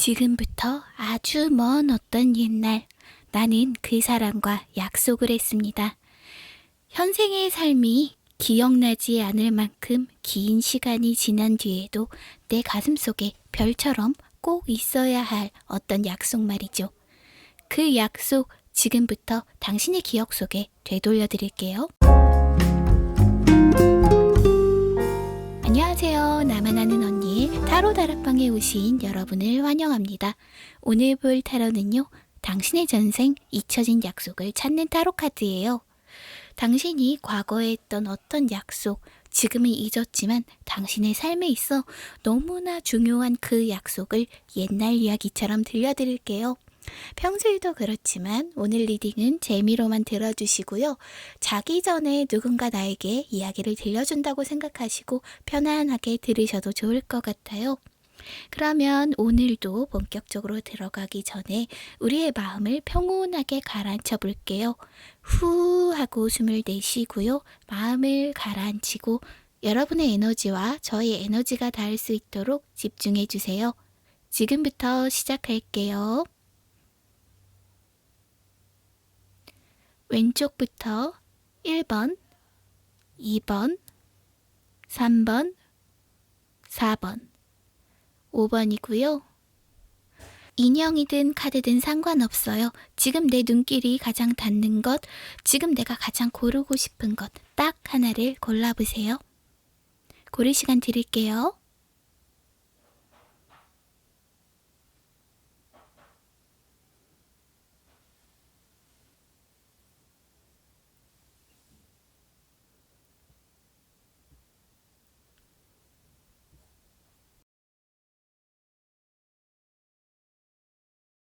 지금부터 아주 먼 어떤 옛날, 나는 그 사람과 약속을 했습니다. 현생의 삶이 기억나지 않을 만큼 긴 시간이 지난 뒤에도 내 가슴속에 별처럼 꼭 있어야 할 어떤 약속 말이죠. 그 약속 지금부터 당신의 기억 속에 되돌려 드릴게요. 안녕하세요. 나만 아는 언니의 타로 다락방에 오신 여러분을 환영합니다. 오늘 볼 타로는요, 당신의 전생 잊혀진 약속을 찾는 타로 카드예요. 당신이 과거에 했던 어떤 약속, 지금은 잊었지만 당신의 삶에 있어 너무나 중요한 그 약속을 옛날 이야기처럼 들려드릴게요. 평소에도 그렇지만 오늘 리딩은 재미로만 들어주시고요. 자기 전에 누군가 나에게 이야기를 들려준다고 생각하시고 편안하게 들으셔도 좋을 것 같아요. 그러면 오늘도 본격적으로 들어가기 전에 우리의 마음을 평온하게 가라앉혀 볼게요. 후 하고 숨을 내쉬고요. 마음을 가라앉히고 여러분의 에너지와 저의 에너지가 닿을 수 있도록 집중해 주세요. 지금부터 시작할게요. 왼쪽부터 1번, 2번, 3번, 4번, 5번이고요. 인형이든 카드든 상관없어요. 지금 내 눈길이 가장 닿는 것, 지금 내가 가장 고르고 싶은 것, 딱 하나를 골라보세요. 고를 시간 드릴게요.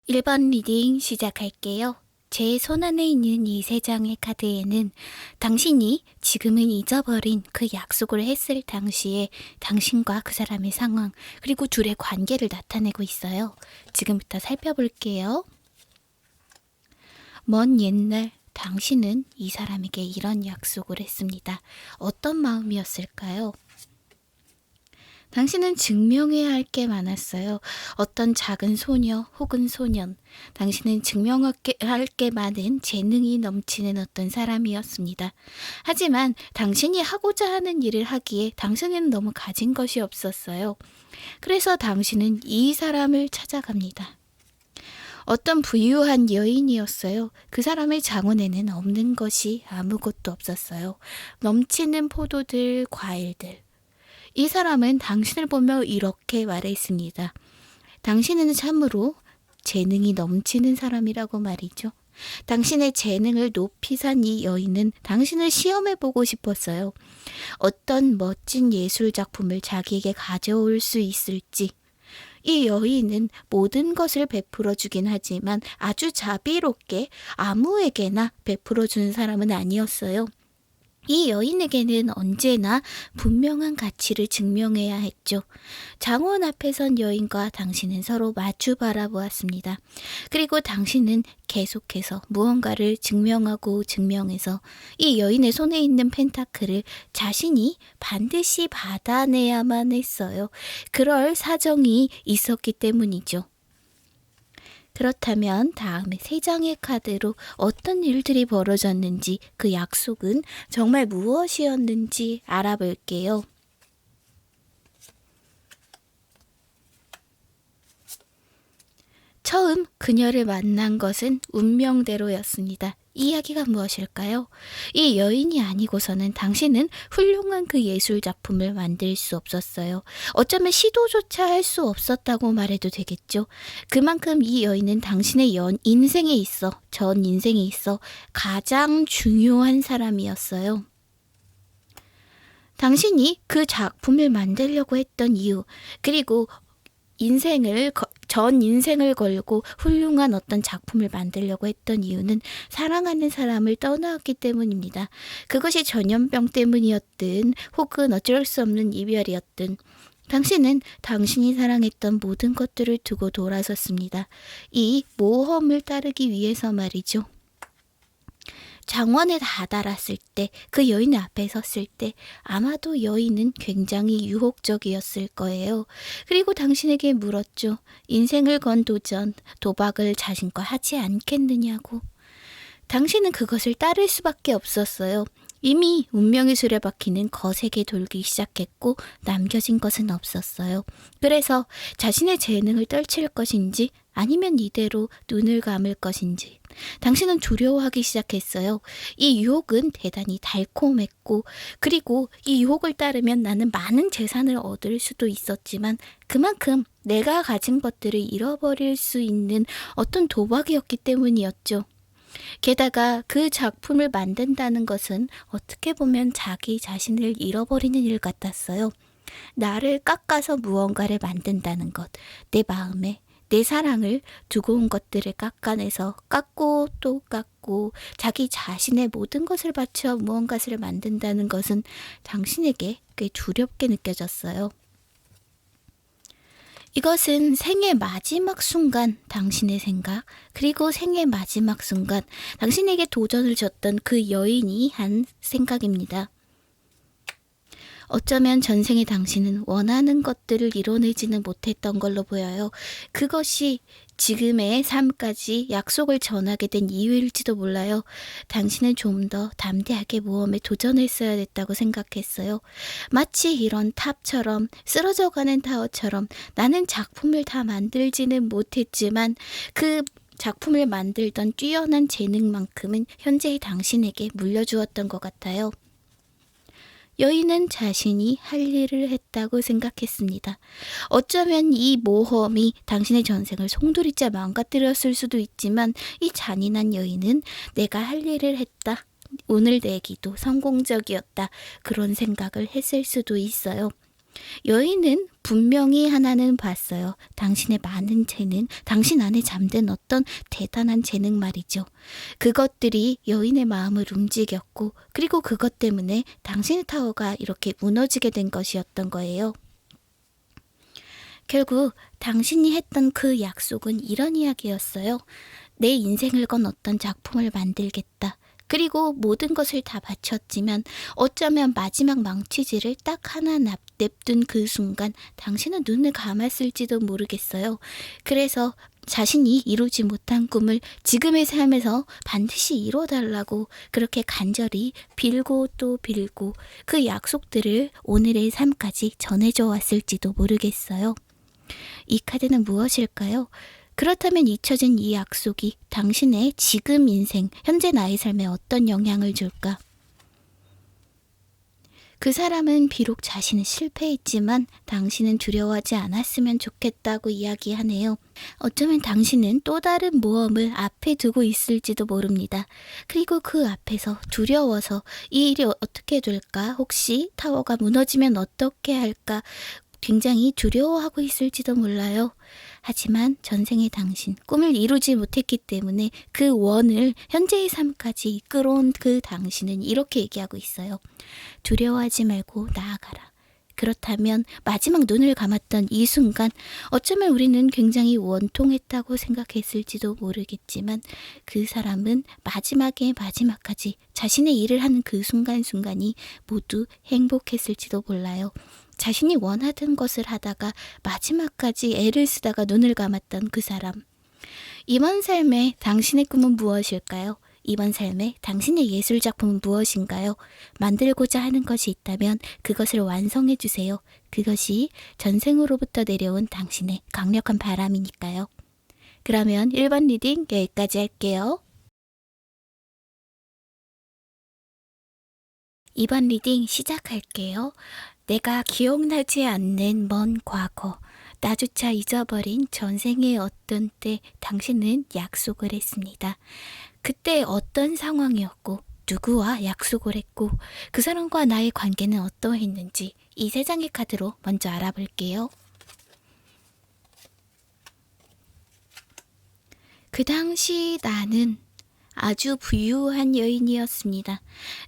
1번 리딩 시작할게요. 제 손안에 있는 이 3장의 카드에는 당신이 지금은 잊어버린 그 약속을 했을 당시에 당신과 그 사람의 상황, 그리고 둘의 관계를 나타내고 있어요. 지금부터 살펴볼게요. 먼 옛날 당신은 이 사람에게 이런 약속을 했습니다. 어떤 마음이었을까요? 당신은 증명해야 할 게 많았어요. 어떤 작은 소녀 혹은 소년, 당신은 증명할 게 많은 재능이 넘치는 어떤 사람이었습니다. 하지만 당신이 하고자 하는 일을 하기에 당신은 너무 가진 것이 없었어요. 그래서 당신은 이 사람을 찾아갑니다. 어떤 부유한 여인이었어요. 그 사람의 장원에는 없는 것이 아무것도 없었어요. 넘치는 포도들, 과일들. 이 사람은 당신을 보며 이렇게 말했습니다. 당신은 참으로 재능이 넘치는 사람이라고 말이죠. 당신의 재능을 높이 산 이 여인은 당신을 시험해보고 싶었어요. 어떤 멋진 예술 작품을 자기에게 가져올 수 있을지. 이 여인은 모든 것을 베풀어 주긴 하지만 아주 자비롭게 아무에게나 베풀어 주는 사람은 아니었어요. 이 여인에게는 언제나 분명한 가치를 증명해야 했죠. 장원 앞에 선 여인과 당신은 서로 마주 바라보았습니다. 그리고 당신은 계속해서 무언가를 증명하고 증명해서 이 여인의 손에 있는 펜타클을 자신이 반드시 받아내야만 했어요. 그럴 사정이 있었기 때문이죠. 그렇다면 다음에 3장의 카드로 어떤 일들이 벌어졌는지, 그 약속은 정말 무엇이었는지 알아볼게요. 처음 그녀를 만난 것은 운명대로였습니다. 이 이야기가 무엇일까요? 이 여인이 아니고서는 당신은 훌륭한 그 예술 작품을 만들 수 없었어요. 어쩌면 시도조차 할 수 없었다고 말해도 되겠죠. 그만큼 이 여인은 당신의 인생에 있어, 전 인생에 있어 가장 중요한 사람이었어요. 당신이 그 작품을 만들려고 했던 이유, 그리고 전 인생을 걸고 훌륭한 어떤 작품을 만들려고 했던 이유는 사랑하는 사람을 떠나왔기 때문입니다. 그것이 전염병 때문이었든 혹은 어쩔 수 없는 이별이었든 당신은 당신이 사랑했던 모든 것들을 두고 돌아섰습니다. 이 모험을 따르기 위해서 말이죠. 장원에 다다랐을 때, 그 여인 앞에 섰을 때 아마도 여인은 굉장히 유혹적이었을 거예요. 그리고 당신에게 물었죠. 인생을 건 도전, 도박을 자신과 하지 않겠느냐고. 당신은 그것을 따를 수밖에 없었어요. 이미 운명의 수레바퀴는 거세게 돌기 시작했고 남겨진 것은 없었어요. 그래서 자신의 재능을 떨칠 것인지 아니면 이대로 눈을 감을 것인지 당신은 두려워하기 시작했어요. 이 유혹은 대단히 달콤했고 그리고 이 유혹을 따르면 나는 많은 재산을 얻을 수도 있었지만 그만큼 내가 가진 것들을 잃어버릴 수 있는 어떤 도박이었기 때문이었죠. 게다가 그 작품을 만든다는 것은 어떻게 보면 자기 자신을 잃어버리는 일 같았어요. 나를 깎아서 무언가를 만든다는 것, 내 마음에 내 사랑을 두고 온 것들을 깎아내서 깎고 또 깎고 자기 자신의 모든 것을 바쳐 무언가를 만든다는 것은 당신에게 꽤 두렵게 느껴졌어요. 이것은 생의 마지막 순간 당신의 생각, 그리고 생의 마지막 순간 당신에게 도전을 줬던 그 여인이 한 생각입니다. 어쩌면 전생의 당신은 원하는 것들을 이뤄내지는 못했던 걸로 보여요. 그것이 지금의 삶까지 약속을 전하게 된 이유일지도 몰라요. 당신은 좀 더 담대하게 모험에 도전했어야 됐다고 생각했어요. 마치 이런 탑처럼 쓰러져가는 타워처럼 나는 작품을 다 만들지는 못했지만 그 작품을 만들던 뛰어난 재능만큼은 현재의 당신에게 물려주었던 것 같아요. 여인은 자신이 할 일을 했다고 생각했습니다. 어쩌면 이 모험이 당신의 전생을 송두리째 망가뜨렸을 수도 있지만 이 잔인한 여인은 내가 할 일을 했다. 오늘 내 기도 성공적이었다. 그런 생각을 했을 수도 있어요. 여인은 분명히 하나는 봤어요. 당신의 많은 재능, 당신 안에 잠든 어떤 대단한 재능 말이죠. 그것들이 여인의 마음을 움직였고 그리고 그것 때문에 당신의 타워가 이렇게 무너지게 된 것이었던 거예요. 결국 당신이 했던 그 약속은 이런 이야기였어요. 내 인생을 건 어떤 작품을 만들겠다. 그리고 모든 것을 다 바쳤지만 어쩌면 마지막 망치질을 딱 하나 냅둔 그 순간 당신은 눈을 감았을지도 모르겠어요. 그래서 자신이 이루지 못한 꿈을 지금의 삶에서 반드시 이뤄달라고 그렇게 간절히 빌고 또 빌고 그 약속들을 오늘의 삶까지 전해줘 왔을지도 모르겠어요. 이 카드는 무엇일까요? 그렇다면 잊혀진 이 약속이 당신의 지금 인생, 현재 나의 삶에 어떤 영향을 줄까? 그 사람은 비록 자신은 실패했지만 당신은 두려워하지 않았으면 좋겠다고 이야기하네요. 어쩌면 당신은 또 다른 모험을 앞에 두고 있을지도 모릅니다. 그리고 그 앞에서 두려워서 이 일이 어떻게 될까? 혹시 타워가 무너지면 어떻게 할까? 굉장히 두려워하고 있을지도 몰라요. 하지만 전생의 당신, 꿈을 이루지 못했기 때문에 그 원을 현재의 삶까지 이끌어온 그 당신은 이렇게 얘기하고 있어요. 두려워하지 말고 나아가라. 그렇다면 마지막 눈을 감았던 이 순간 어쩌면 우리는 굉장히 원통했다고 생각했을지도 모르겠지만 그 사람은 마지막까지 자신의 일을 하는 그 순간순간이 모두 행복했을지도 몰라요. 자신이 원하던 것을 하다가 마지막까지 애를 쓰다가 눈을 감았던 그 사람. 이번 삶에 당신의 꿈은 무엇일까요? 이번 삶에 당신의 예술작품은 무엇인가요? 만들고자 하는 것이 있다면 그것을 완성해 주세요. 그것이 전생으로부터 내려온 당신의 강력한 바람이니까요. 그러면 1번 리딩 여기까지 할게요. 2번 리딩 시작할게요. 내가 기억나지 않는 먼 과거, 나조차 잊어버린 전생의 어떤 때 당신은 약속을 했습니다. 그때 어떤 상황이었고 누구와 약속을 했고 그 사람과 나의 관계는 어떠했는지 이 세 장의 카드로 먼저 알아볼게요. 그 당시 나는 아주 부유한 여인이었습니다.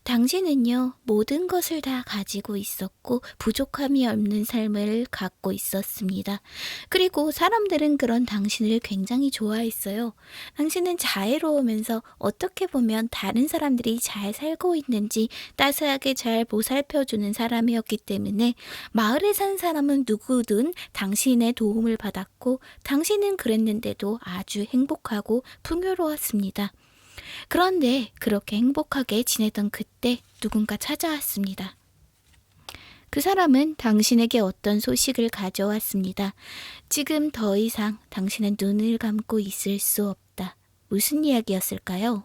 당신은요, 모든 것을 다 가지고 있었고 부족함이 없는 삶을 갖고 있었습니다. 그리고 사람들은 그런 당신을 굉장히 좋아했어요. 당신은 자애로우면서 어떻게 보면 다른 사람들이 잘 살고 있는지 따스하게 잘 보살펴주는 사람이었기 때문에 마을에 산 사람은 누구든 당신의 도움을 받았고 당신은 그랬는데도 아주 행복하고 풍요로웠습니다. 그런데 그렇게 행복하게 지내던 그때 누군가 찾아왔습니다. 그 사람은 당신에게 어떤 소식을 가져왔습니다. 지금 더 이상 당신은 눈을 감고 있을 수 없다. 무슨 이야기였을까요?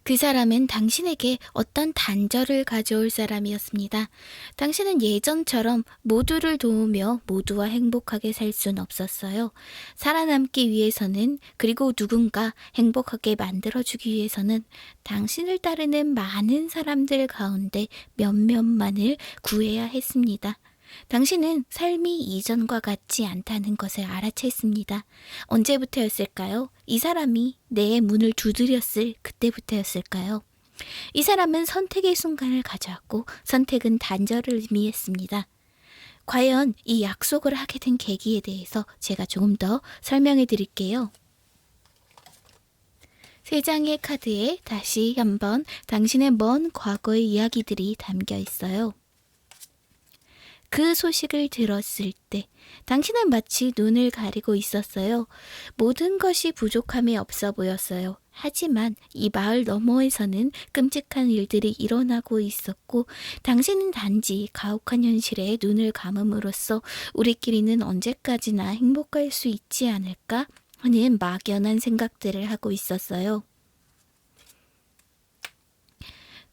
그 사람은 당신에게 어떤 단절을 가져올 사람이었습니다. 당신은 예전처럼 모두를 도우며 모두와 행복하게 살 순 없었어요. 살아남기 위해서는, 그리고 누군가 행복하게 만들어주기 위해서는 당신을 따르는 많은 사람들 가운데 몇몇만을 구해야 했습니다. 당신은 삶이 이전과 같지 않다는 것을 알아챘습니다. 언제부터였을까요? 이 사람이 내 문을 두드렸을 그때부터였을까요? 이 사람은 선택의 순간을 가져왔고 선택은 단절을 의미했습니다. 과연 이 약속을 하게 된 계기에 대해서 제가 조금 더 설명해 드릴게요. 세 장의 카드에 다시 한번 당신의 먼 과거의 이야기들이 담겨 있어요. 그 소식을 들었을 때 당신은 마치 눈을 가리고 있었어요. 모든 것이 부족함이 없어 보였어요. 하지만 이 마을 너머에서는 끔찍한 일들이 일어나고 있었고 당신은 단지 가혹한 현실에 눈을 감음으로써 우리끼리는 언제까지나 행복할 수 있지 않을까 하는 막연한 생각들을 하고 있었어요.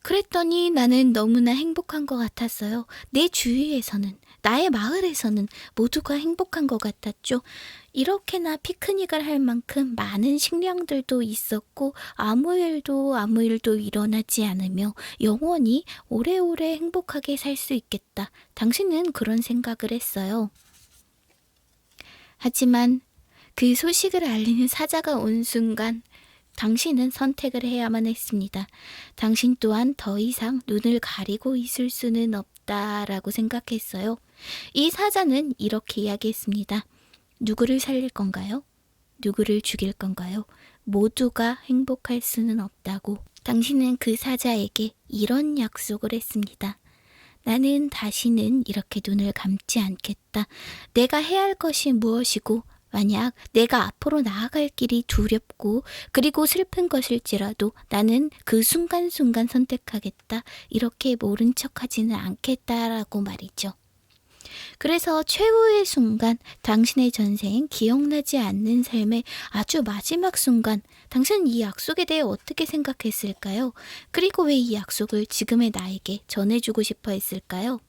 그랬더니 나는 너무나 행복한 것 같았어요. 내 주위에서는, 나의 마을에서는 모두가 행복한 것 같았죠. 이렇게나 피크닉을 할 만큼 많은 식량들도 있었고 아무 일도 일어나지 않으며 영원히 오래오래 행복하게 살 수 있겠다. 당신은 그런 생각을 했어요. 하지만 그 소식을 알리는 사자가 온 순간 당신은 선택을 해야만 했습니다. 당신 또한 더 이상 눈을 가리고 있을 수는 없다라고 생각했어요. 이 사자는 이렇게 이야기했습니다. 누구를 살릴 건가요? 누구를 죽일 건가요? 모두가 행복할 수는 없다고. 당신은 그 사자에게 이런 약속을 했습니다. 나는 다시는 이렇게 눈을 감지 않겠다. 내가 해야 할 것이 무엇이고 만약 내가 앞으로 나아갈 길이 두렵고 그리고 슬픈 것일지라도 나는 그 순간순간 선택하겠다. 이렇게 모른 척하지는 않겠다라고 말이죠. 그래서 최후의 순간, 당신의 전생 기억나지 않는 삶의 아주 마지막 순간, 당신은 이 약속에 대해 어떻게 생각했을까요? 그리고 왜 이 약속을 지금의 나에게 전해주고 싶어 했을까요?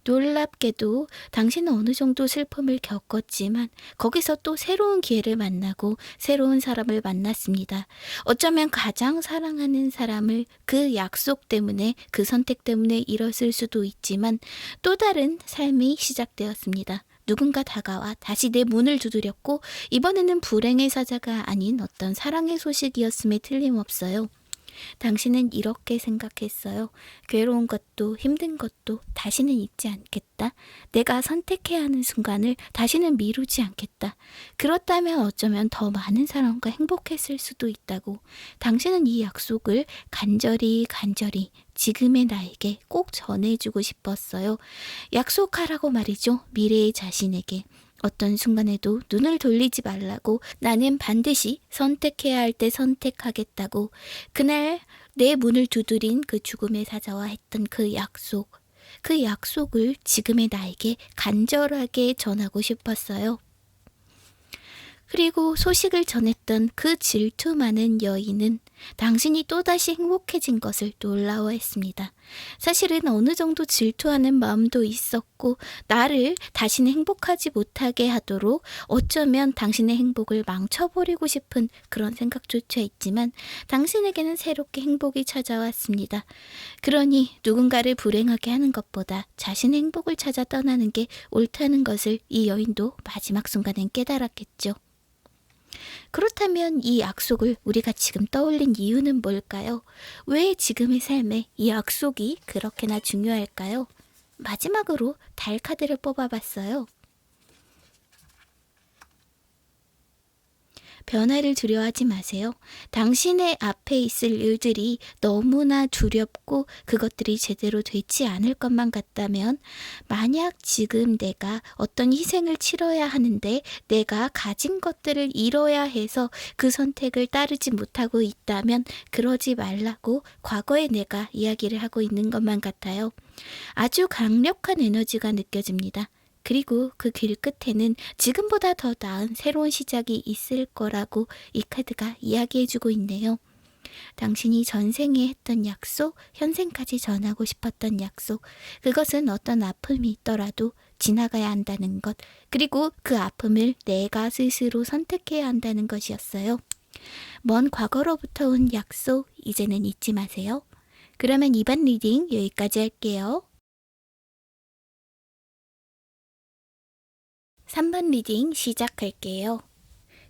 놀랍게도 당신은 어느 정도 슬픔을 겪었지만 거기서 또 새로운 기회를 만나고 새로운 사람을 만났습니다. 어쩌면 가장 사랑하는 사람을 그 약속 때문에, 그 선택 때문에 잃었을 수도 있지만 또 다른 삶이 시작되었습니다. 누군가 다가와 다시 내 문을 두드렸고 이번에는 불행의 사자가 아닌 어떤 사랑의 소식이었음에 틀림없어요. 당신은 이렇게 생각했어요. 괴로운 것도 힘든 것도 다시는 잊지 않겠다. 내가 선택해야 하는 순간을 다시는 미루지 않겠다. 그렇다면 어쩌면 더 많은 사람과 행복했을 수도 있다고. 당신은 이 약속을 간절히 지금의 나에게 꼭 전해주고 싶었어요. 약속하라고 말이죠. 미래의 자신에게. 어떤 순간에도 눈을 돌리지 말라고. 나는 반드시 선택해야 할 때 선택하겠다고. 그날 내 문을 두드린 그 죽음의 사자와 했던 그 약속을 지금의 나에게 간절하게 전하고 싶었어요. 그리고 소식을 전했던 그 질투 많은 여인은 당신이 또다시 행복해진 것을 놀라워했습니다. 사실은 어느 정도 질투하는 마음도 있었고 나를 다시는 행복하지 못하게 하도록 어쩌면 당신의 행복을 망쳐버리고 싶은 그런 생각조차 있지만 당신에게는 새롭게 행복이 찾아왔습니다. 그러니 누군가를 불행하게 하는 것보다 자신의 행복을 찾아 떠나는 게 옳다는 것을 이 여인도 마지막 순간엔 깨달았겠죠. 그렇다면 이 약속을 우리가 지금 떠올린 이유는 뭘까요? 왜 지금의 삶에 이 약속이 그렇게나 중요할까요? 마지막으로 달 카드를 뽑아봤어요. 변화를 두려워하지 마세요. 당신의 앞에 있을 일들이 너무나 두렵고 그것들이 제대로 되지 않을 것만 같다면 만약 지금 내가 어떤 희생을 치러야 하는데 내가 가진 것들을 잃어야 해서 그 선택을 따르지 못하고 있다면 그러지 말라고 과거의 내가 이야기를 하고 있는 것만 같아요. 아주 강력한 에너지가 느껴집니다. 그리고 그 길 끝에는 지금보다 더 나은 새로운 시작이 있을 거라고 이 카드가 이야기해주고 있네요. 당신이 전생에 했던 약속, 현생까지 전하고 싶었던 약속, 그것은 어떤 아픔이 있더라도 지나가야 한다는 것, 그리고 그 아픔을 내가 스스로 선택해야 한다는 것이었어요. 먼 과거로부터 온 약속, 이제는 잊지 마세요. 그러면 이번 리딩 여기까지 할게요. 3번 리딩 시작할게요.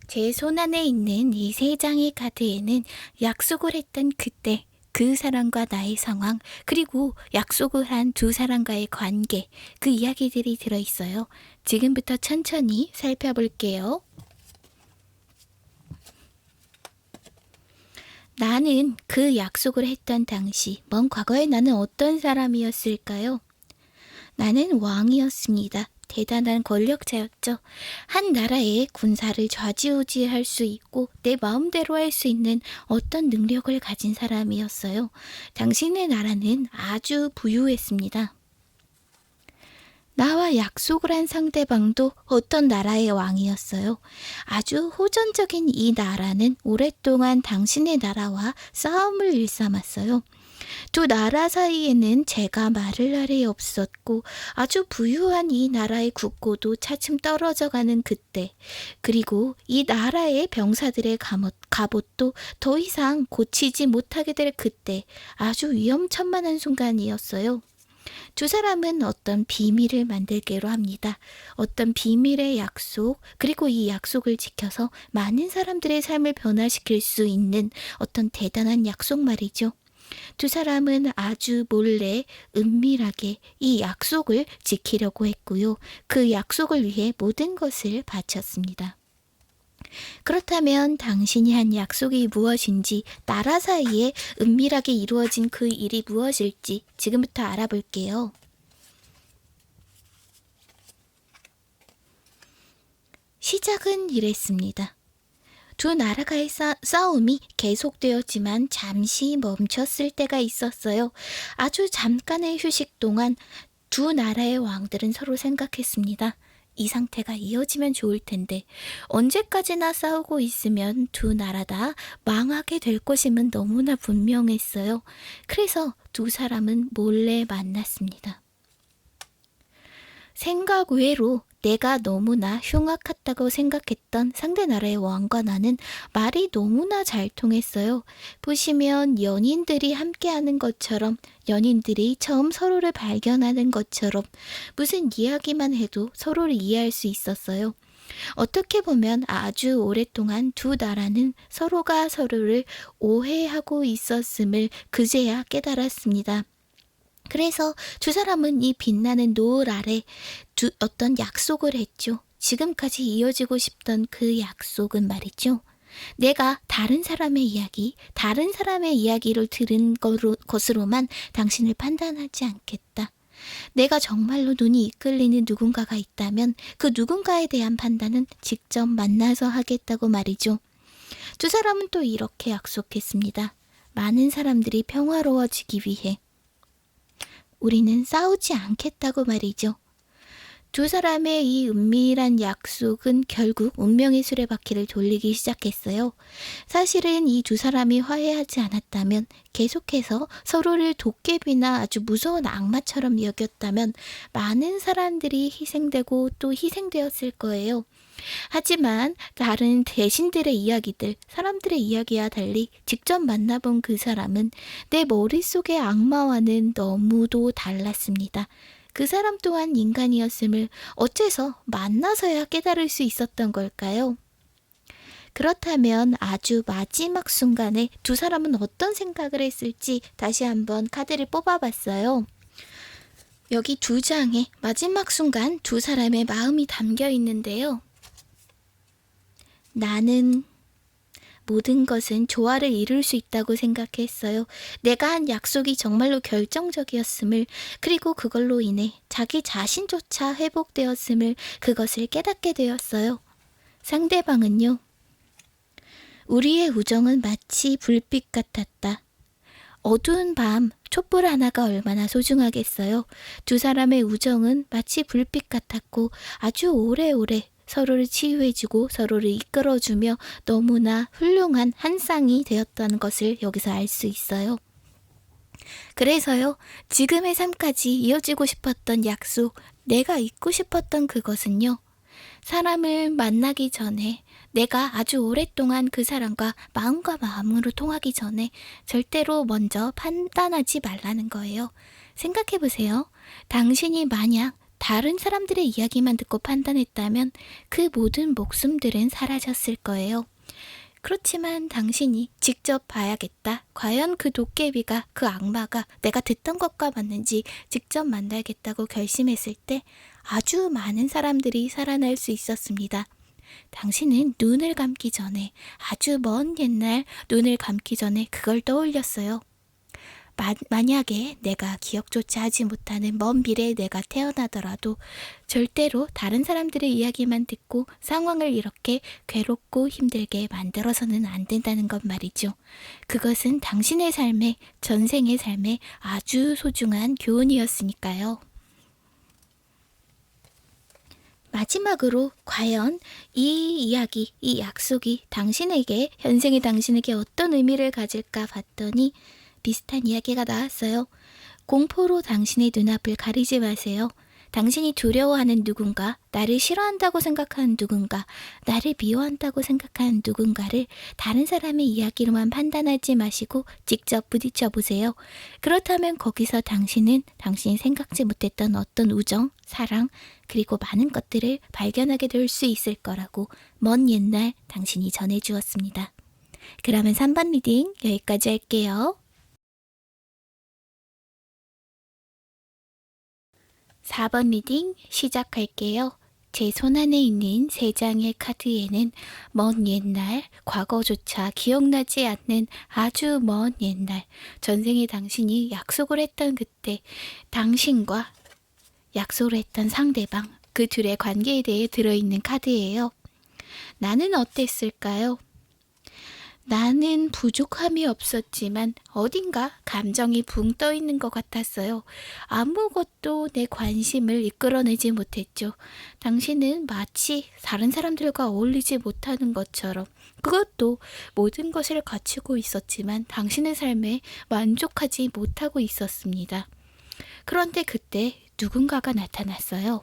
제 손안에 있는 이 3장의 카드에는 약속을 했던 그때, 그 사람과 나의 상황, 그리고 약속을 한 두 사람과의 관계, 그 이야기들이 들어있어요. 지금부터 천천히 살펴볼게요. 나는 그 약속을 했던 당시, 먼 과거에 나는 어떤 사람이었을까요? 나는 왕이었습니다. 대단한 권력자였죠. 한 나라의 군사를 좌지우지할 수 있고 내 마음대로 할 수 있는 어떤 능력을 가진 사람이었어요. 당신의 나라는 아주 부유했습니다. 나와 약속을 한 상대방도 어떤 나라의 왕이었어요. 아주 호전적인 이 나라는 오랫동안 당신의 나라와 싸움을 일삼았어요. 두 나라 사이에는 제가 말을 할 애 없었고 아주 부유한 이 나라의 국고도 차츰 떨어져가는 그때, 그리고 이 나라의 병사들의 갑옷도 더 이상 고치지 못하게 될 그때, 아주 위험천만한 순간이었어요. 두 사람은 어떤 비밀을 만들기로 합니다. 어떤 비밀의 약속, 그리고 이 약속을 지켜서 많은 사람들의 삶을 변화시킬 수 있는 어떤 대단한 약속 말이죠. 두 사람은 아주 몰래 은밀하게 이 약속을 지키려고 했고요. 그 약속을 위해 모든 것을 바쳤습니다. 그렇다면 당신이 한 약속이 무엇인지, 나라 사이에 은밀하게 이루어진 그 일이 무엇일지 지금부터 알아볼게요. 시작은 이랬습니다. 두 나라가의 싸움이 계속되었지만 잠시 멈췄을 때가 있었어요. 아주 잠깐의 휴식 동안 두 나라의 왕들은 서로 생각했습니다. 이 상태가 이어지면 좋을 텐데 언제까지나 싸우고 있으면 두 나라 다 망하게 될 것임은 너무나 분명했어요. 그래서 두 사람은 몰래 만났습니다. 생각 외로 내가 너무나 흉악하다고 생각했던 상대 나라의 왕과 나는 말이 너무나 잘 통했어요. 보시면 연인들이 함께하는 것처럼, 연인들이 처음 서로를 발견하는 것처럼 무슨 이야기만 해도 서로를 이해할 수 있었어요. 어떻게 보면 아주 오랫동안 두 나라는 서로가 서로를 오해하고 있었음을 그제야 깨달았습니다. 그래서 두 사람은 이 빛나는 노을 아래 어떤 약속을 했죠. 지금까지 이어지고 싶던 그 약속은 말이죠. 내가 다른 사람의 이야기, 다른 사람의 이야기를 들은 것으로만 당신을 판단하지 않겠다. 내가 정말로 눈이 이끌리는 누군가가 있다면 그 누군가에 대한 판단은 직접 만나서 하겠다고 말이죠. 두 사람은 또 이렇게 약속했습니다. 많은 사람들이 평화로워지기 위해 우리는 싸우지 않겠다고 말이죠. 두 사람의 이 은밀한 약속은 결국 운명의 수레바퀴를 돌리기 시작했어요. 사실은 이 두 사람이 화해하지 않았다면, 계속해서 서로를 도깨비나 아주 무서운 악마처럼 여겼다면 많은 사람들이 희생되고 또 희생되었을 거예요. 하지만 다른 대신들의 이야기들, 사람들의 이야기와 달리 직접 만나본 그 사람은 내 머릿속의 악마와는 너무도 달랐습니다. 그 사람 또한 인간이었음을 어째서 만나서야 깨달을 수 있었던 걸까요? 그렇다면 아주 마지막 순간에 두 사람은 어떤 생각을 했을지 다시 한번 카드를 뽑아봤어요. 여기 두 장에 마지막 순간 두 사람의 마음이 담겨 있는데요. 나는 모든 것은 조화를 이룰 수 있다고 생각했어요. 내가 한 약속이 정말로 결정적이었음을, 그리고 그걸로 인해 자기 자신조차 회복되었음을, 그것을 깨닫게 되었어요. 상대방은요. 우리의 우정은 마치 불빛 같았다. 어두운 밤, 촛불 하나가 얼마나 소중하겠어요. 두 사람의 우정은 마치 불빛 같았고 아주 오래오래 서로를 치유해주고 서로를 이끌어주며 너무나 훌륭한 한 쌍이 되었다는 것을 여기서 알 수 있어요. 그래서요, 지금의 삶까지 이어지고 싶었던 약속, 내가 잊고 싶었던 그것은요, 사람을 만나기 전에, 내가 아주 오랫동안 그 사람과 마음과 마음으로 통하기 전에 절대로 먼저 판단하지 말라는 거예요. 생각해보세요. 당신이 만약 다른 사람들의 이야기만 듣고 판단했다면 그 모든 목숨들은 사라졌을 거예요. 그렇지만 당신이 직접 봐야겠다. 과연 그 도깨비가, 그 악마가 내가 듣던 것과 맞는지 직접 만나겠다고 결심했을 때 아주 많은 사람들이 살아날 수 있었습니다. 당신은 눈을 감기 전에, 아주 먼 옛날 눈을 감기 전에 그걸 떠올렸어요. 만약에 내가 기억조차 하지 못하는 먼 미래에 내가 태어나더라도 절대로 다른 사람들의 이야기만 듣고 상황을 이렇게 괴롭고 힘들게 만들어서는 안 된다는 것 말이죠. 그것은 당신의 삶에, 전생의 삶에 아주 소중한 교훈이었으니까요. 마지막으로 과연 이 이야기, 이 약속이 당신에게, 현생의 당신에게 어떤 의미를 가질까 봤더니 비슷한 이야기가 나왔어요. 공포로 당신의 눈앞을 가리지 마세요. 당신이 두려워하는 누군가, 나를 싫어한다고 생각하는 누군가, 나를 미워한다고 생각하는 누군가를 다른 사람의 이야기로만 판단하지 마시고 직접 부딪혀 보세요. 그렇다면 거기서 당신은 당신이 생각지 못했던 어떤 우정, 사랑, 그리고 많은 것들을 발견하게 될 수 있을 거라고 먼 옛날 당신이 전해주었습니다. 그러면 3번 리딩 여기까지 할게요. 4번 리딩 시작할게요. 제 손안에 있는 3장의 카드에는 먼 옛날, 과거조차 기억나지 않는 아주 먼 옛날, 전생에 당신이 약속을 했던 그때, 당신과 약속을 했던 상대방, 그 둘의 관계에 대해 들어있는 카드예요. 나는 어땠을까요? 나는 부족함이 없었지만 어딘가 감정이 붕 떠 있는 것 같았어요. 아무것도 내 관심을 이끌어내지 못했죠. 당신은 마치 다른 사람들과 어울리지 못하는 것처럼, 그것도 모든 것을 갖추고 있었지만 당신의 삶에 만족하지 못하고 있었습니다. 그런데 그때 누군가가 나타났어요.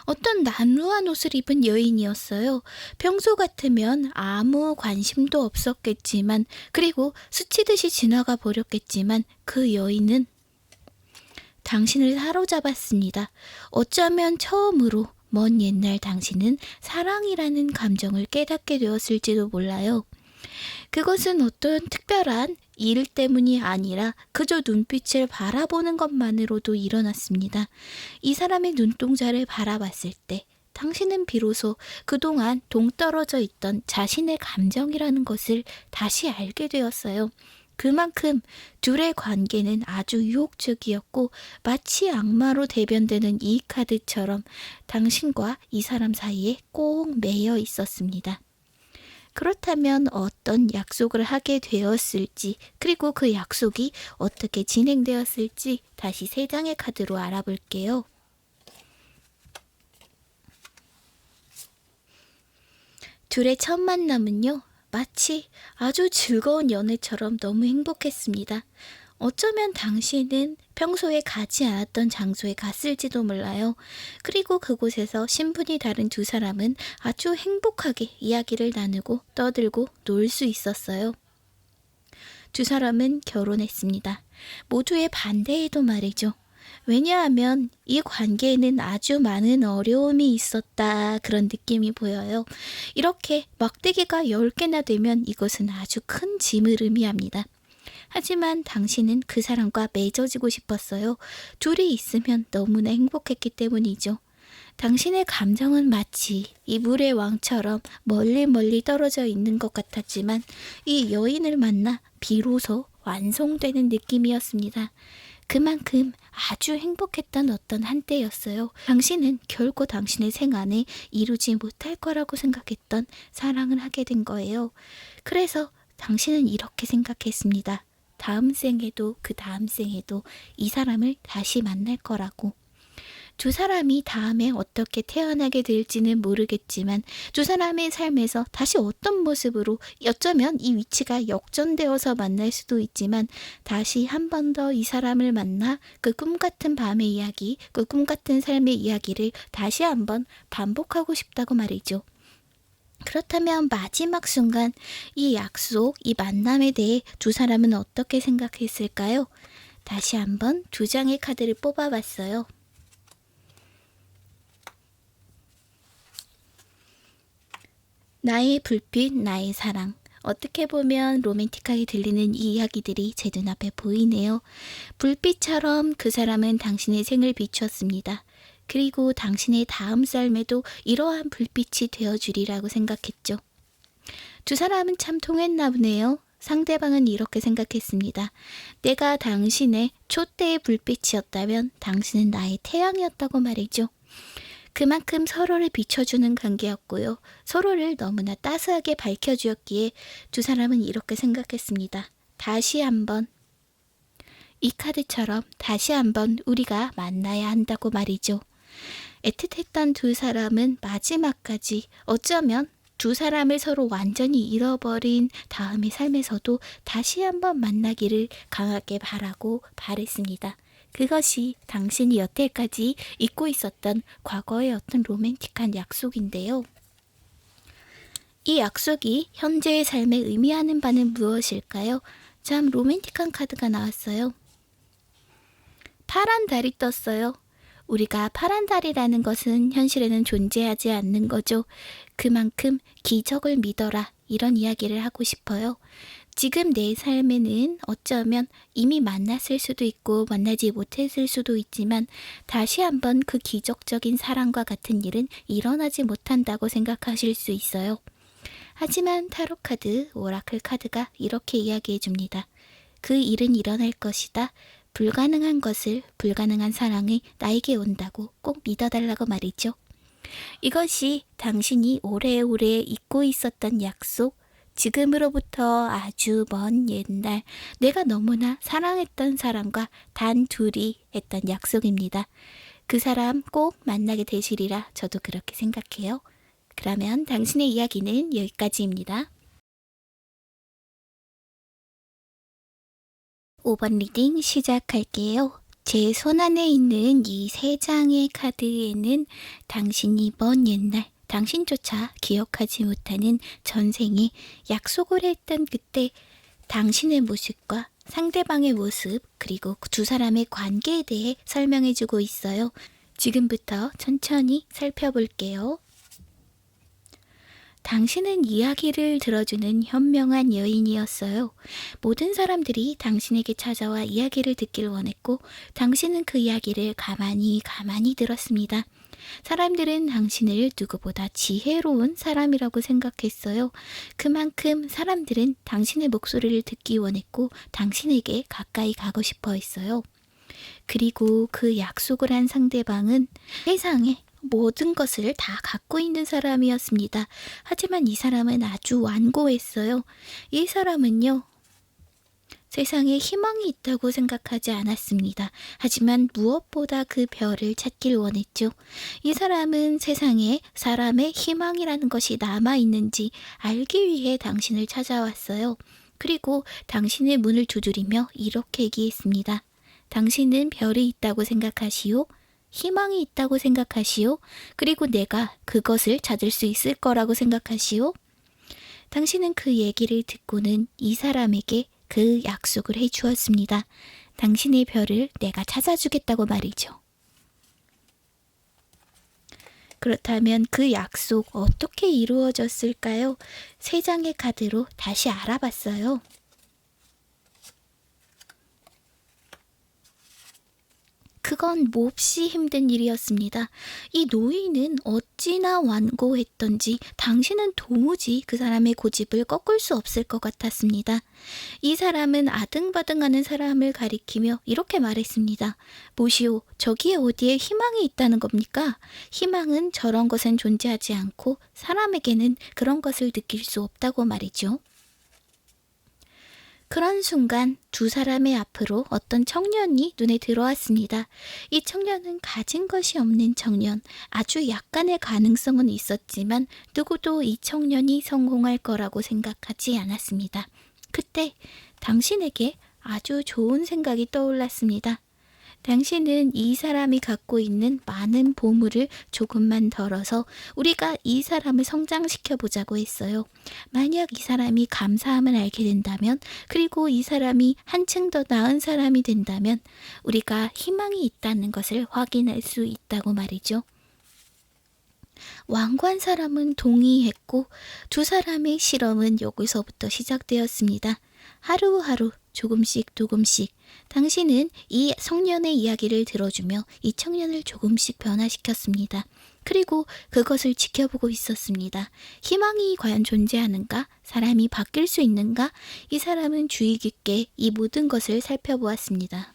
어떤 남루한 옷을 입은 여인이었어요. 평소 같으면 아무 관심도 없었겠지만, 그리고 스치듯이 지나가 버렸겠지만 그 여인은 당신을 사로잡았습니다. 어쩌면 처음으로 먼 옛날 당신은 사랑이라는 감정을 깨닫게 되었을지도 몰라요. 그것은 어떤 특별한 일 때문이 아니라 그저 눈빛을 바라보는 것만으로도 일어났습니다. 이 사람의 눈동자를 바라봤을 때 당신은 비로소 그동안 동떨어져 있던 자신의 감정이라는 것을 다시 알게 되었어요. 그만큼 둘의 관계는 아주 유혹적이었고 마치 악마로 대변되는 이 카드처럼 당신과 이 사람 사이에 꼭 매여 있었습니다. 그렇다면 어떤 약속을 하게 되었을지, 그리고 그 약속이 어떻게 진행되었을지 다시 3장의 카드로 알아볼게요. 둘의 첫 만남은요, 마치 아주 즐거운 연애처럼 너무 행복했습니다. 어쩌면 당신은 평소에 가지 않았던 장소에 갔을지도 몰라요. 그리고 그곳에서 신분이 다른 두 사람은 아주 행복하게 이야기를 나누고 떠들고 놀 수 있었어요. 두 사람은 결혼했습니다. 모두의 반대에도 말이죠. 왜냐하면 이 관계에는 아주 많은 어려움이 있었다, 그런 느낌이 보여요. 이렇게 막대기가 10개나 되면 이것은 아주 큰 짐을 의미합니다. 하지만 당신은 그 사람과 맺어지고 싶었어요. 둘이 있으면 너무나 행복했기 때문이죠. 당신의 감정은 마치 이 물의 왕처럼 멀리 멀리 떨어져 있는 것 같았지만 이 여인을 만나 비로소 완성되는 느낌이었습니다. 그만큼 아주 행복했던 어떤 한때였어요. 당신은 결코 당신의 생안에 이루지 못할 거라고 생각했던 사랑을 하게 된 거예요. 그래서 당신은 이렇게 생각했습니다. 다음 생에도 그 다음 생에도 이 사람을 다시 만날 거라고. 두 사람이 다음에 어떻게 태어나게 될지는 모르겠지만 두 사람의 삶에서 다시 어떤 모습으로, 어쩌면 이 위치가 역전되어서 만날 수도 있지만 다시 한 번 더 이 사람을 만나 그 꿈같은 밤의 이야기, 그 꿈같은 삶의 이야기를 다시 한번 반복하고 싶다고 말이죠. 그렇다면 마지막 순간 이 약속, 이 만남에 대해 두 사람은 어떻게 생각했을까요? 다시 한번 두 장의 카드를 뽑아봤어요. 나의 불빛, 나의 사랑. 어떻게 보면 로맨틱하게 들리는 이 이야기들이 제 눈앞에 보이네요. 불빛처럼 그 사람은 당신의 생을 비추었습니다. 그리고 당신의 다음 삶에도 이러한 불빛이 되어주리라고 생각했죠. 두 사람은 참 통했나 보네요. 상대방은 이렇게 생각했습니다. 내가 당신의 촛대의 불빛이었다면 당신은 나의 태양이었다고 말이죠. 그만큼 서로를 비춰주는 관계였고요. 서로를 너무나 따스하게 밝혀주었기에 두 사람은 이렇게 생각했습니다. 다시 한번, 이 카드처럼 다시 한번 우리가 만나야 한다고 말이죠. 애틋했던 두 사람은 마지막까지, 어쩌면 두 사람을 서로 완전히 잃어버린 다음의 삶에서도 다시 한번 만나기를 강하게 바라고 바랬습니다. 그것이 당신이 여태까지 잊고 있었던 과거의 어떤 로맨틱한 약속인데요. 이 약속이 현재의 삶에 의미하는 바는 무엇일까요? 참 로맨틱한 카드가 나왔어요. 파란 달이 떴어요. 우리가 파란 달이라는 것은 현실에는 존재하지 않는 거죠. 그만큼 기적을 믿어라, 이런 이야기를 하고 싶어요. 지금 내 삶에는 어쩌면 이미 만났을 수도 있고 만나지 못했을 수도 있지만 다시 한번 그 기적적인 사랑과 같은 일은 일어나지 못한다고 생각하실 수 있어요. 하지만 타로 카드, 오라클 카드가 이렇게 이야기해 줍니다. 그 일은 일어날 것이다. 불가능한 것을, 불가능한 사랑이 나에게 온다고 꼭 믿어달라고 말이죠. 이것이 당신이 오래오래 잊고 있었던 약속, 지금으로부터 아주 먼 옛날 내가 너무나 사랑했던 사람과 단 둘이 했던 약속입니다. 그 사람 꼭 만나게 되시리라 저도 그렇게 생각해요. 그러면 당신의 이야기는 여기까지입니다. 5번 리딩 시작할게요. 제 손안에 있는 이 3장의 카드에는 당신이 먼 옛날, 당신조차 기억하지 못하는 전생에 약속을 했던 그때 당신의 모습과 상대방의 모습, 그리고 두 사람의 관계에 대해 설명해주고 있어요. 지금부터 천천히 살펴볼게요. 당신은 이야기를 들어주는 현명한 여인이었어요. 모든 사람들이 당신에게 찾아와 이야기를 듣길 원했고 당신은 그 이야기를 가만히 들었습니다. 사람들은 당신을 누구보다 지혜로운 사람이라고 생각했어요. 그만큼 사람들은 당신의 목소리를 듣기 원했고 당신에게 가까이 가고 싶어 했어요. 그리고 그 약속을 한 상대방은 세상에 모든 것을 다 갖고 있는 사람이었습니다. 하지만 이 사람은 아주 완고했어요. 이 사람은요, 세상에 희망이 있다고 생각하지 않았습니다. 하지만 무엇보다 그 별을 찾길 원했죠. 이 사람은 세상에 사람의 희망이라는 것이 남아있는지 알기 위해 당신을 찾아왔어요. 그리고 당신의 문을 두드리며 이렇게 얘기했습니다. 당신은 별이 있다고 생각하시오? 희망이 있다고 생각하시오? 그리고 내가 그것을 찾을 수 있을 거라고 생각하시오? 당신은 그 얘기를 듣고는 이 사람에게 그 약속을 해주었습니다. 당신의 별을 내가 찾아주겠다고 말이죠. 그렇다면 그 약속 어떻게 이루어졌을까요? 세 장의 카드로 다시 알아봤어요. 그건 몹시 힘든 일이었습니다. 이 노인은 어찌나 완고했던지 당신은 도무지 그 사람의 고집을 꺾을 수 없을 것 같았습니다. 이 사람은 아등바등하는 사람을 가리키며 이렇게 말했습니다. 보시오, 저기에 어디에 희망이 있다는 겁니까? 희망은 저런 것은 존재하지 않고 사람에게는 그런 것을 느낄 수 없다고 말이죠. 그런 순간 두 사람의 앞으로 어떤 청년이 눈에 들어왔습니다. 이 청년은 가진 것이 없는 청년, 아주 약간의 가능성은 있었지만 누구도 이 청년이 성공할 거라고 생각하지 않았습니다. 그때 당신에게 아주 좋은 생각이 떠올랐습니다. 당신은 이 사람이 갖고 있는 많은 보물을 조금만 덜어서 우리가 이 사람을 성장시켜 보자고 했어요. 만약 이 사람이 감사함을 알게 된다면, 그리고 이 사람이 한층 더 나은 사람이 된다면 우리가 희망이 있다는 것을 확인할 수 있다고 말이죠. 완고한 사람은 동의했고 두 사람의 실험은 여기서부터 시작되었습니다. 하루하루 조금씩 당신은 이 청년의 이야기를 들어주며 이 청년을 조금씩 변화시켰습니다. 그리고 그것을 지켜보고 있었습니다. 희망이 과연 존재하는가? 사람이 바뀔 수 있는가? 이 사람은 주의 깊게 이 모든 것을 살펴보았습니다.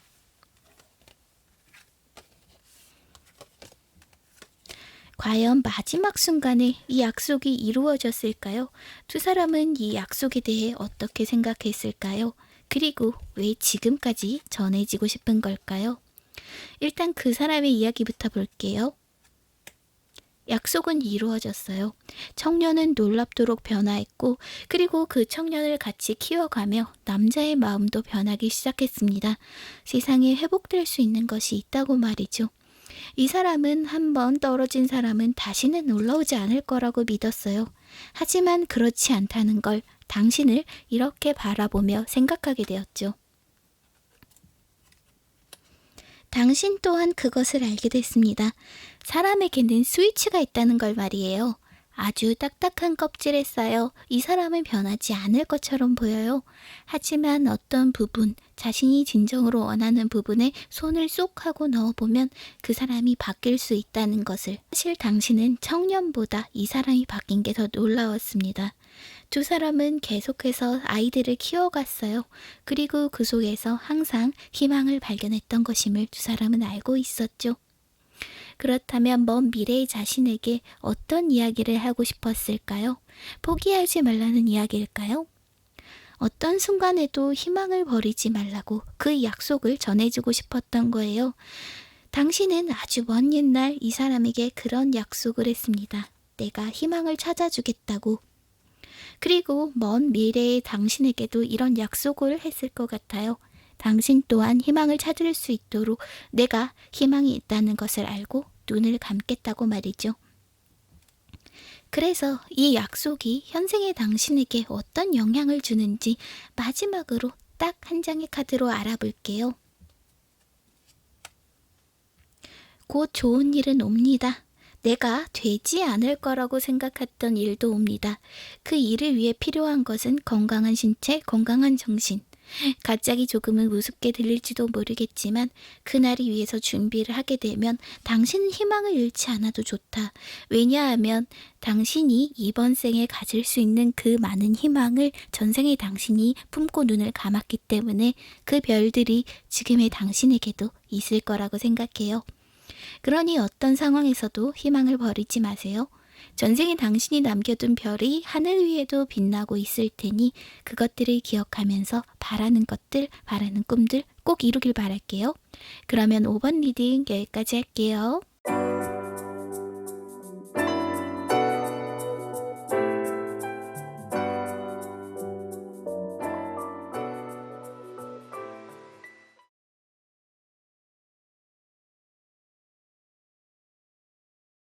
과연 마지막 순간에 이 약속이 이루어졌을까요? 두 사람은 이 약속에 대해 어떻게 생각했을까요? 그리고 왜 지금까지 전해지고 싶은 걸까요? 일단 그 사람의 이야기부터 볼게요. 약속은 이루어졌어요. 청년은 놀랍도록 변화했고, 그리고 그 청년을 같이 키워가며 남자의 마음도 변하기 시작했습니다. 세상에 회복될 수 있는 것이 있다고 말이죠. 이 사람은 한번 떨어진 사람은 다시는 올라오지 않을 거라고 믿었어요. 하지만 그렇지 않다는 걸 당신을 이렇게 바라보며 생각하게 되었죠. 당신 또한 그것을 알게 됐습니다. 사람에게는 스위치가 있다는 걸 말이에요. 아주 딱딱한 껍질에 쌓여 이 사람은 변하지 않을 것처럼 보여요. 하지만 어떤 부분, 자신이 진정으로 원하는 부분에 손을 쏙 하고 넣어보면 그 사람이 바뀔 수 있다는 것을, 사실 당신은 청년보다 이 사람이 바뀐 게 더 놀라웠습니다. 두 사람은 계속해서 아이들을 키워갔어요. 그리고 그 속에서 항상 희망을 발견했던 것임을 두 사람은 알고 있었죠. 그렇다면 먼 미래의 자신에게 어떤 이야기를 하고 싶었을까요? 포기하지 말라는 이야기일까요? 어떤 순간에도 희망을 버리지 말라고 그 약속을 전해주고 싶었던 거예요. 당신은 아주 먼 옛날 이 사람에게 그런 약속을 했습니다. 내가 희망을 찾아주겠다고. 그리고 먼 미래의 당신에게도 이런 약속을 했을 것 같아요. 당신 또한 희망을 찾을 수 있도록 내가 희망이 있다는 것을 알고 눈을 감겠다고 말이죠. 그래서 이 약속이 현생의 당신에게 어떤 영향을 주는지 마지막으로 딱 한 장의 카드로 알아볼게요. 곧 좋은 일은 옵니다. 내가 되지 않을 거라고 생각했던 일도 옵니다. 그 일을 위해 필요한 것은 건강한 신체, 건강한 정신. 갑자기 조금은 우습게 들릴지도 모르겠지만 그날이 위해서 준비를 하게 되면 당신은 희망을 잃지 않아도 좋다. 왜냐하면 당신이 이번 생에 가질 수 있는 그 많은 희망을 전생의 당신이 품고 눈을 감았기 때문에 그 별들이 지금의 당신에게도 있을 거라고 생각해요. 그러니 어떤 상황에서도 희망을 버리지 마세요. 전생에 당신이 남겨둔 별이 하늘 위에도 빛나고 있을 테니 그것들을 기억하면서 바라는 것들, 바라는 꿈들 꼭 이루길 바랄게요. 그러면 5번 리딩 여기까지 할게요.